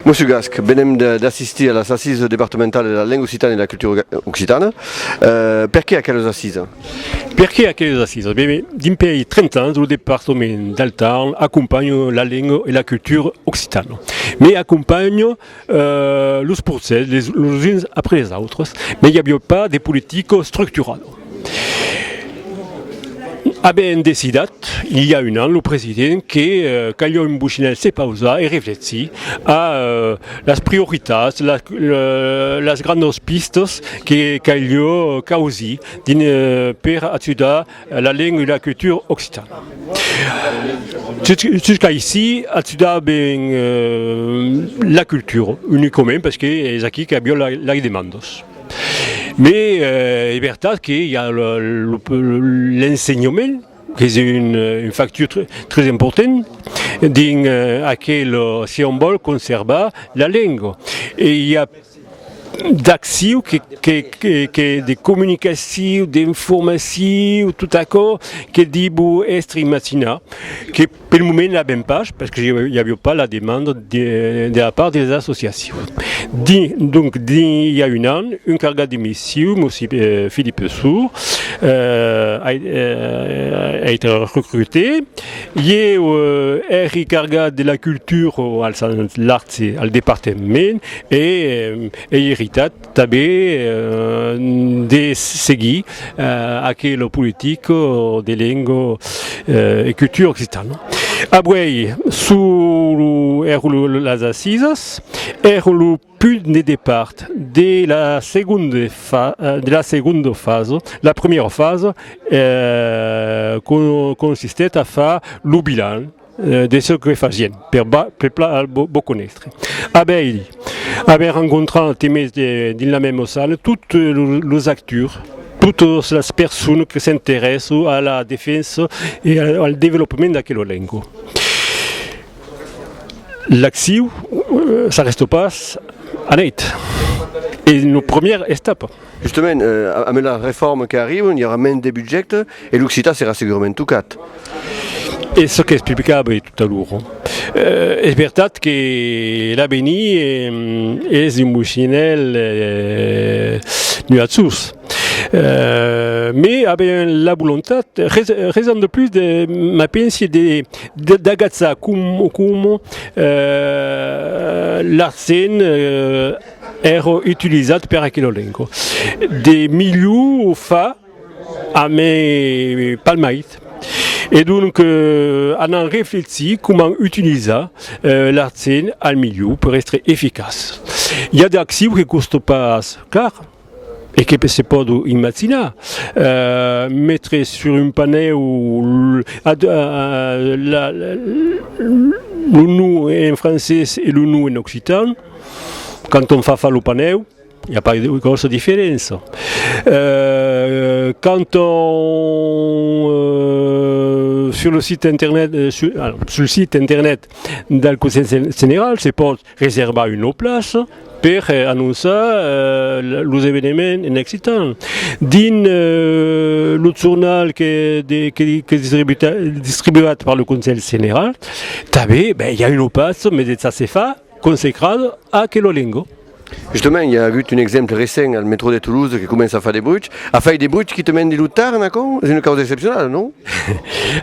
Monsieur Gasc, venem d'assistir a les assises départementales de la langue occitane et de la culture occitane. Perché aquelles assises? Perché aquelles assises? D'imperi 30 ans, le département d'Altarn accompagne la langue et la culture occitane. Mais accompagne les procès les uns après les autres, mais il n'y a pas de politique structurale. Abbiamo deciso, il y a un an, le président que Caglio Imbuscinel s'est pausé et réfléchi à las prioritats, las grandes pistes que Caglio causi per attuare la langue et la culture occitane. Jusqu'à ici, attuare la culture uniquement parce que c'est aquí que abbiamo les demandes. Mais il est vrai qu'il y a l'enseignement, qui est une facture très importante, dans laquelle si on veut conserver la langue. Et il y a d'actions, de communication, d'information, tout à coup, qui dit être immatina, que pour le moment n'a même pas, parce qu'il n'y avait pas la demande de la part des associations. Donc, il y a un an, un carga de mission, M. Philippe Sour, a été recruté. Il y a un carga de la culture, l'art, au département, et també de seguir aquella politica de lingua e cultura occitana. Avui, ero les assises, ero el punt de départ de la seconde phase. La première phase consistait à faire le bilan de ce que faisaient, pour connaître. Avait rencontré dans la même salle toutes les acteurs, toutes les personnes qui s'intéressent à la défense et au développement de la langue. L'action, ça ne reste pas à net. Et nos premières étapes. Justement, avec la réforme qui arrive, il y aura moins de budget et l'Occitan sera sûrement tout cas. Et ce qui est expliqué tout à l'heure. C'est vrai que l'avenir est émotionnel nuatus. Mais avec la volonté, raison de plus de ma pensée d'agazza comme la scène est utilisée pour aquella langue. Des milieux fa à mes palmaïtes. Et donc, on a réfléchi comment utiliser l'art scène au milieu pour être efficace. Il y a des actions qui ne costent pas car et qui ne peuvent pas imaginer. Mettre sur un panneau le nom en français et le nom en occitan, quand on fait le panneau, il n'y a pas de grosse différence. Quand on sur le site internet, sur le site internet du Conseil général, c'est pour réserver une place pour annoncer les événements en occitan. Dans le journal qui est distribué par le Conseil général, il y a une place, mais ça se fait consacrée à quelle langue. Justement, il y a eu un exemple récent au métro de Toulouse qui commence à faire des bruits. À faire des bruits qui te mènent des lutteurs, d'accord? C'est une cause exceptionnelle, non?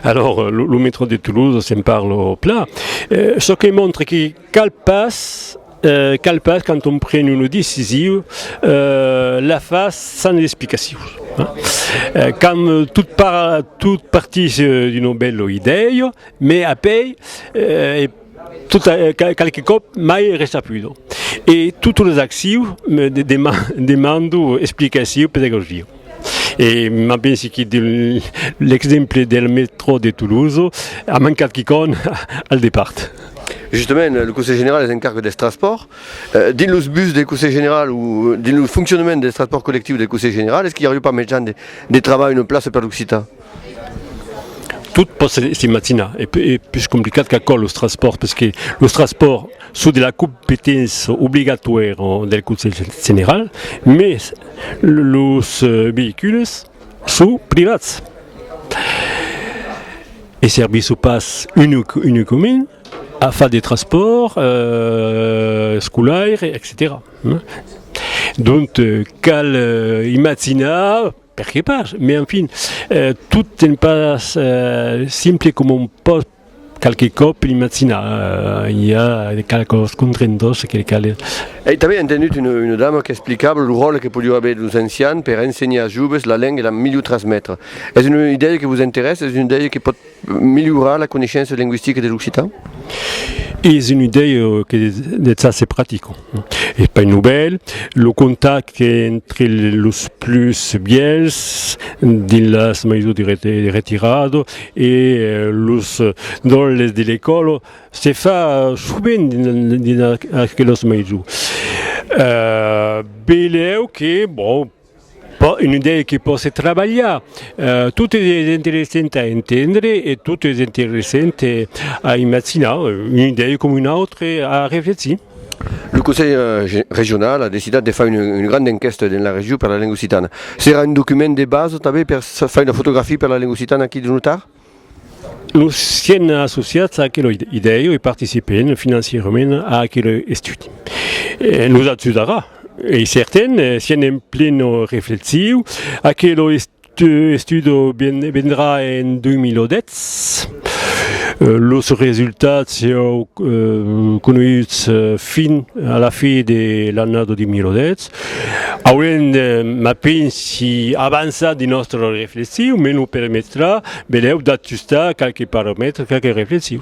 Alors, le métro de Toulouse, ça me parle au plat. Ce qui montre que quel passe quand on prend une décision, la face sans explication. Quand toute partie d'une belle idée, mais après, quelque chose, mai reste plus. Et toutes les actions demandent explication pédagogique. Et je pense que l'exemple du métro de Toulouse a manqué quelqu'un au départ. Justement, le Conseil général est un cargo des transports. Dans le bus du Conseil général ou dans le fonctionnement des transports collectifs du Conseil général, est-ce qu'il n'y aurait pas de travail, une place pour l'Occitan? Tout c'est maintenant et plus compliqué qu'accord le transport parce que le transport sous de la compétence obligatoire du Conseil général, mais les véhicules sont privés. Et service passe uniquement a fa des transports scolaires, etc. Donc, cal immagina, perché pas, mais enfin, tout n'est pas simple comme on peut qualche cop immagina. Il y a quelques contraintes que E també he entenut una dama que explicava el rol que podien haver els ancians per ensenyar als joves la llengua i la millor transmetre. És una idea que us interessa? És una idea que pot millorar la coneixença lingüística de l'occità? C'est une idée qui est assez pratique. Et pas une nouvelle. Le contact entre les plus vieux dans la maison de retirado et los doles de l'école se fait souvent dans aquelles maisons. Beleu que, bon, une idée qui peut se travailler. Tout est intéressant à entendre et tout est intéressant à imaginer. Une idée comme une autre à réfléchir. Le Conseil régional a décidé de faire une grande enquête dans la région per la lingua occitana. Sera un document de base també per faire une photographie per la lingua occitana aquí de Nutar? Nous sommes associés à quelle idée et participons financièrement à quel étude. Nous attendons. Et certains sont en pleine réflexion. À quel étude viendra en 2010. Les résultats sont connus fin à la fin de l'année 2010. Ma pensi avança di nostra réflexion, mais nous permettra d'ajuster quelques paramètres, quelques réflexions.